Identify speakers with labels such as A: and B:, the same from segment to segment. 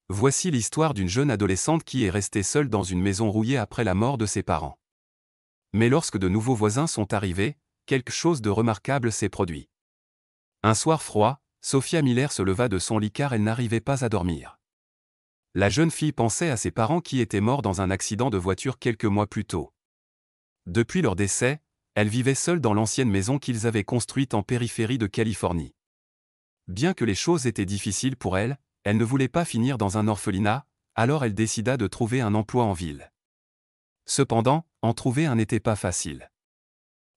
A: Voici l'histoire d'une jeune adolescente qui est restée seule dans une maison rouillée après la mort de ses parents. Mais lorsque de nouveaux voisins sont arrivés, quelque chose de remarquable s'est produit. Un soir froid, Sophia Miller se leva de son lit car elle n'arrivait pas à dormir. La jeune fille pensait à ses parents qui étaient morts dans un accident de voiture quelques mois plus tôt. Depuis leur décès, elle vivait seule dans l'ancienne maison qu'ils avaient construite en périphérie de Californie. Bien que les choses étaient difficiles pour elle, elle ne voulait pas finir dans un orphelinat, alors elle décida de trouver un emploi en ville. Cependant, en trouver un n'était pas facile.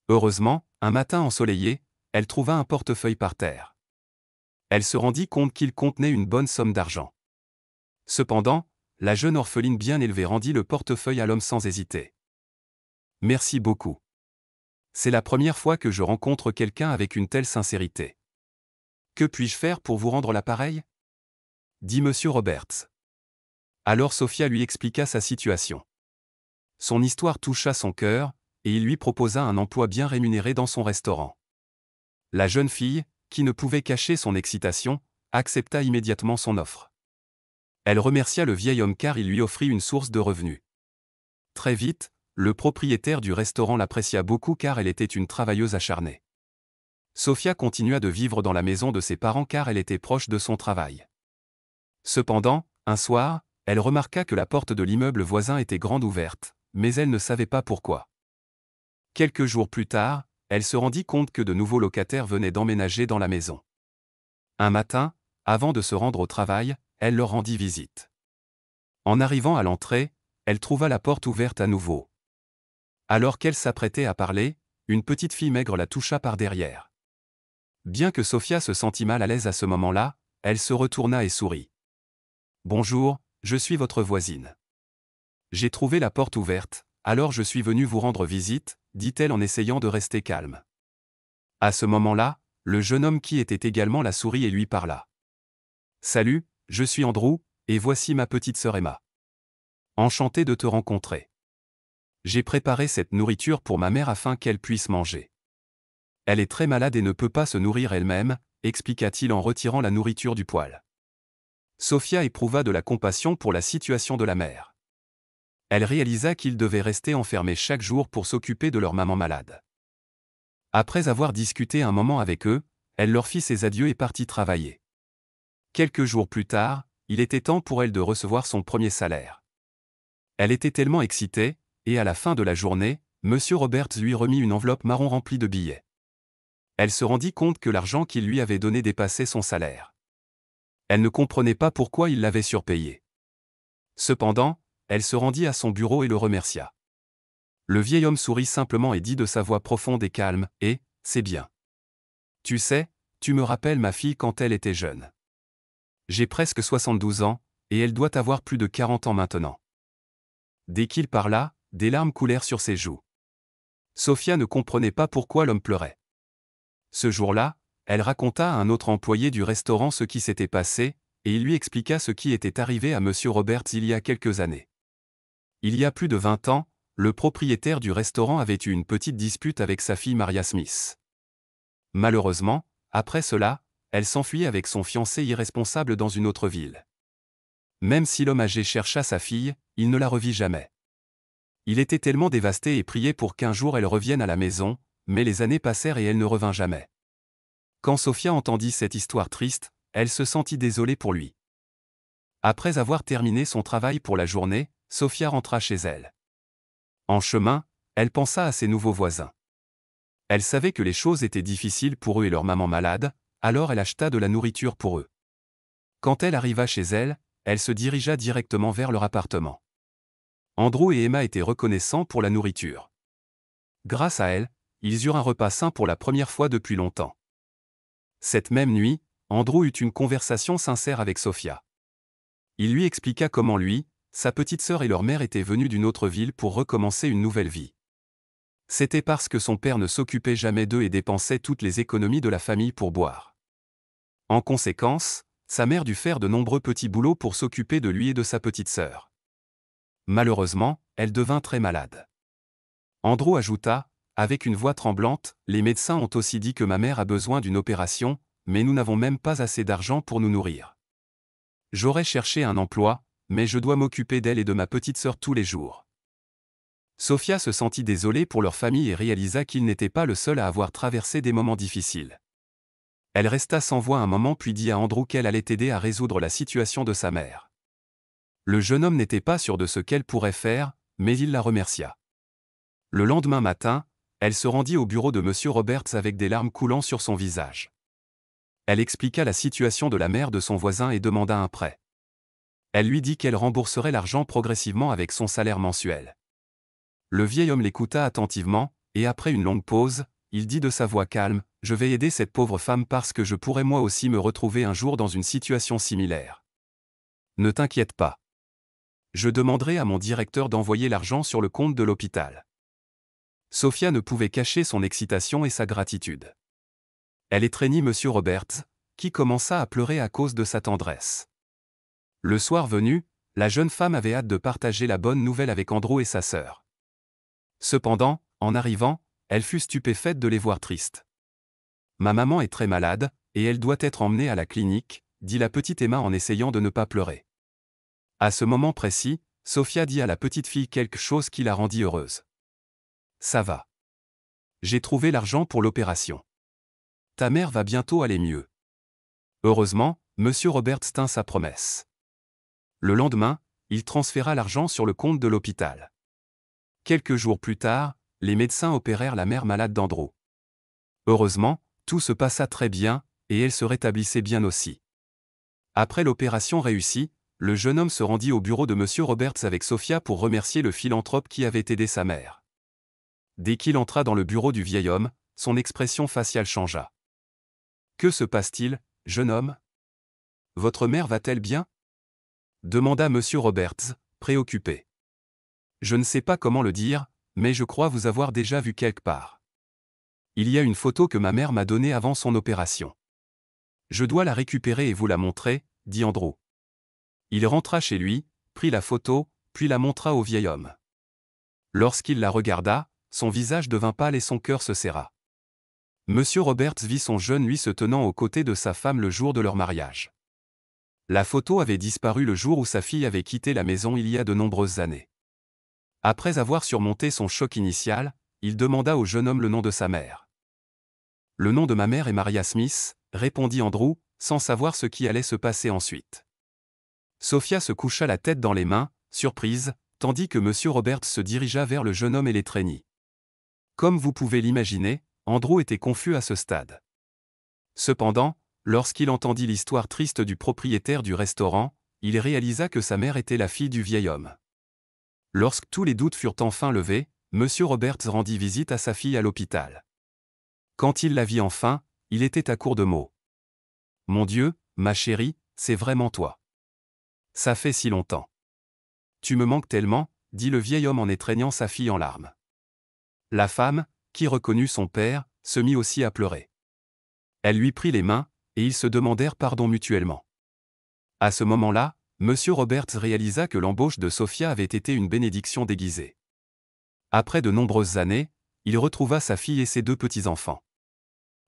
A: Heureusement, un matin ensoleillé, elle trouva un portefeuille par terre. Elle se rendit compte qu'il contenait une bonne somme d'argent. Cependant, la jeune orpheline bien élevée rendit le portefeuille à l'homme sans hésiter. « Merci beaucoup. C'est la première fois que je rencontre quelqu'un avec une telle sincérité. Que puis-je faire pour vous rendre l'appareil » dit M. Roberts. Alors Sophia lui expliqua sa situation. Son histoire toucha son cœur, et il lui proposa un emploi bien rémunéré dans son restaurant. La jeune fille, qui ne pouvait cacher son excitation, accepta immédiatement son offre. Elle remercia le vieil homme car il lui offrit une source de revenus. Très vite, le propriétaire du restaurant l'apprécia beaucoup car elle était une travailleuse acharnée. Sophia continua de vivre dans la maison de ses parents car elle était proche de son travail. Cependant, un soir, elle remarqua que la porte de l'immeuble voisin était grande ouverte, mais elle ne savait pas pourquoi. Quelques jours plus tard, elle se rendit compte que de nouveaux locataires venaient d'emménager dans la maison. Un matin, avant de se rendre au travail, elle leur rendit visite. En arrivant à l'entrée, elle trouva la porte ouverte à nouveau. Alors qu'elle s'apprêtait à parler, une petite fille maigre la toucha par derrière. Bien que Sophia se sentît mal à l'aise à ce moment-là, elle se retourna et sourit. « Bonjour, je suis votre voisine. J'ai trouvé la porte ouverte, alors je suis venue vous rendre visite, » dit-elle en essayant de rester calme. À ce moment-là, le jeune homme qui était également la sourit et lui parla. « Salut, je suis Andrew, et voici ma petite sœur Emma. Enchanté de te rencontrer. J'ai préparé cette nourriture pour ma mère afin qu'elle puisse manger. Elle est très malade et ne peut pas se nourrir elle-même, expliqua-t-il en retirant la nourriture du poêle. Sophia éprouva de la compassion pour la situation de la mère. Elle réalisa qu'ils devaient rester enfermés chaque jour pour s'occuper de leur maman malade. Après avoir discuté un moment avec eux, elle leur fit ses adieux et partit travailler. Quelques jours plus tard, il était temps pour elle de recevoir son premier salaire. Elle était tellement excitée, et à la fin de la journée, M. Roberts lui remit une enveloppe marron remplie de billets. Elle se rendit compte que l'argent qu'il lui avait donné dépassait son salaire. Elle ne comprenait pas pourquoi il l'avait surpayé. Cependant, elle se rendit à son bureau et le remercia. Le vieil homme sourit simplement et dit de sa voix profonde et calme, « Eh, c'est bien. Tu sais, tu me rappelles ma fille quand elle était jeune. J'ai presque 72 ans, et elle doit avoir plus de 40 ans maintenant. » Dès qu'il parla, des larmes coulèrent sur ses joues. Sophia ne comprenait pas pourquoi l'homme pleurait. Ce jour-là, elle raconta à un autre employé du restaurant ce qui s'était passé, et il lui expliqua ce qui était arrivé à M. Roberts il y a quelques années. Il y a plus de 20 ans, le propriétaire du restaurant avait eu une petite dispute avec sa fille Maria Smith. Malheureusement, après cela, elle s'enfuit avec son fiancé irresponsable dans une autre ville. Même si l'homme âgé chercha sa fille, il ne la revit jamais. Il était tellement dévasté et priait pour qu'un jour elle revienne à la maison, mais les années passèrent et elle ne revint jamais. Quand Sophia entendit cette histoire triste, elle se sentit désolée pour lui. Après avoir terminé son travail pour la journée, Sophia rentra chez elle. En chemin, elle pensa à ses nouveaux voisins. Elle savait que les choses étaient difficiles pour eux et leur maman malade, alors elle acheta de la nourriture pour eux. Quand elle arriva chez elle, elle se dirigea directement vers leur appartement. Andrew et Emma étaient reconnaissants pour la nourriture. Grâce à elle, ils eurent un repas sain pour la première fois depuis longtemps. Cette même nuit, Andrew eut une conversation sincère avec Sophia. Il lui expliqua comment lui, sa petite sœur et leur mère étaient venus d'une autre ville pour recommencer une nouvelle vie. C'était parce que son père ne s'occupait jamais d'eux et dépensait toutes les économies de la famille pour boire. En conséquence, sa mère dut faire de nombreux petits boulots pour s'occuper de lui et de sa petite sœur. Malheureusement, elle devint très malade. Andrew ajouta, avec une voix tremblante, « Les médecins ont aussi dit que ma mère a besoin d'une opération, mais nous n'avons même pas assez d'argent pour nous nourrir. » J'aurais cherché un emploi, mais je dois m'occuper d'elle et de ma petite sœur tous les jours. Sofia se sentit désolée pour leur famille et réalisa qu'il n'était pas le seul à avoir traversé des moments difficiles. Elle resta sans voix un moment puis dit à Andrew qu'elle allait aider à résoudre la situation de sa mère. Le jeune homme n'était pas sûr de ce qu'elle pourrait faire, mais il la remercia. Le lendemain matin, elle se rendit au bureau de M. Roberts avec des larmes coulant sur son visage. Elle expliqua la situation de la mère de son voisin et demanda un prêt. Elle lui dit qu'elle rembourserait l'argent progressivement avec son salaire mensuel. Le vieil homme l'écouta attentivement, et après une longue pause, il dit de sa voix calme, « Je vais aider cette pauvre femme parce que je pourrais moi aussi me retrouver un jour dans une situation similaire. Ne t'inquiète pas. Je demanderai à mon directeur d'envoyer l'argent sur le compte de l'hôpital. » Sofia ne pouvait cacher son excitation et sa gratitude. Elle étreignit M. Roberts, qui commença à pleurer à cause de sa tendresse. Le soir venu, la jeune femme avait hâte de partager la bonne nouvelle avec Andrew et sa sœur. Cependant, en arrivant, elle fut stupéfaite de les voir tristes. « Ma maman est très malade, et elle doit être emmenée à la clinique, » dit la petite Emma en essayant de ne pas pleurer. À ce moment précis, Sofia dit à la petite fille quelque chose qui la rendit heureuse. « Ça va. J'ai trouvé l'argent pour l'opération. Ta mère va bientôt aller mieux. » Heureusement, M. Roberts tint sa promesse. Le lendemain, il transféra l'argent sur le compte de l'hôpital. Quelques jours plus tard, les médecins opérèrent la mère malade d'Andrew. Heureusement, tout se passa très bien, et elle se rétablissait bien aussi. Après l'opération réussie, le jeune homme se rendit au bureau de M. Roberts avec Sofia pour remercier le philanthrope qui avait aidé sa mère. Dès qu'il entra dans le bureau du vieil homme, son expression faciale changea. « Que se passe-t-il, jeune homme? Votre mère va-t-elle bien ?» demanda M. Roberts, préoccupé. « Je ne sais pas comment le dire, mais je crois vous avoir déjà vu quelque part. Il y a une photo que ma mère m'a donnée avant son opération. Je dois la récupérer et vous la montrer, » dit Andrew. Il rentra chez lui, prit la photo, puis la montra au vieil homme. Lorsqu'il la regarda, son visage devint pâle et son cœur se serra. M. Roberts vit son jeune lui se tenant aux côtés de sa femme le jour de leur mariage. La photo avait disparu le jour où sa fille avait quitté la maison il y a de nombreuses années. Après avoir surmonté son choc initial, il demanda au jeune homme le nom de sa mère. « Le nom de ma mère est Maria Smith, » répondit Andrew, sans savoir ce qui allait se passer ensuite. Sofia se coucha la tête dans les mains, surprise, tandis que M. Roberts se dirigea vers le jeune homme et l'étreignit. Comme vous pouvez l'imaginer, Andrew était confus à ce stade. Cependant, lorsqu'il entendit l'histoire triste du propriétaire du restaurant, il réalisa que sa mère était la fille du vieil homme. Lorsque tous les doutes furent enfin levés, M. Roberts rendit visite à sa fille à l'hôpital. Quand il la vit enfin, il était à court de mots. « Mon Dieu, ma chérie, c'est vraiment toi. Ça fait si longtemps. Tu me manques tellement, » dit le vieil homme en étreignant sa fille en larmes. La femme, qui reconnut son père, se mit aussi à pleurer. Elle lui prit les mains, et ils se demandèrent pardon mutuellement. À ce moment-là, M. Roberts réalisa que l'embauche de Sofia avait été une bénédiction déguisée. Après de nombreuses années, il retrouva sa fille et ses deux petits-enfants.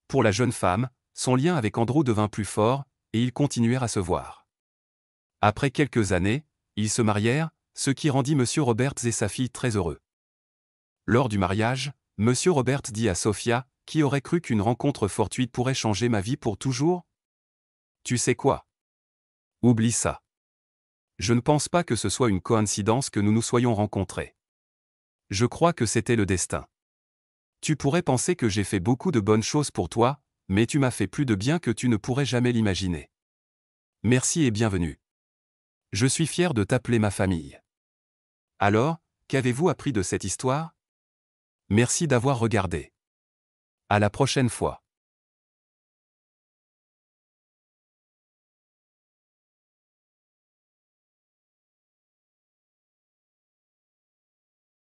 A: Pour la jeune femme, son lien avec Andrew devint plus fort, et ils continuèrent à se voir. Après quelques années, ils se marièrent, ce qui rendit M. Roberts et sa fille très heureux. Lors du mariage, M. Roberts dit à Sofia, « Qui aurait cru qu'une rencontre fortuite pourrait changer ma vie pour toujours? Tu sais quoi? Oublie ça. Je ne pense pas que ce soit une coïncidence que nous nous soyons rencontrés. Je crois que c'était le destin. Tu pourrais penser que j'ai fait beaucoup de bonnes choses pour toi, mais tu m'as fait plus de bien que tu ne pourrais jamais l'imaginer. Merci et bienvenue. Je suis fier de t'appeler ma famille. » Alors, qu'avez-vous appris de cette histoire? Merci d'avoir regardé. À la prochaine fois.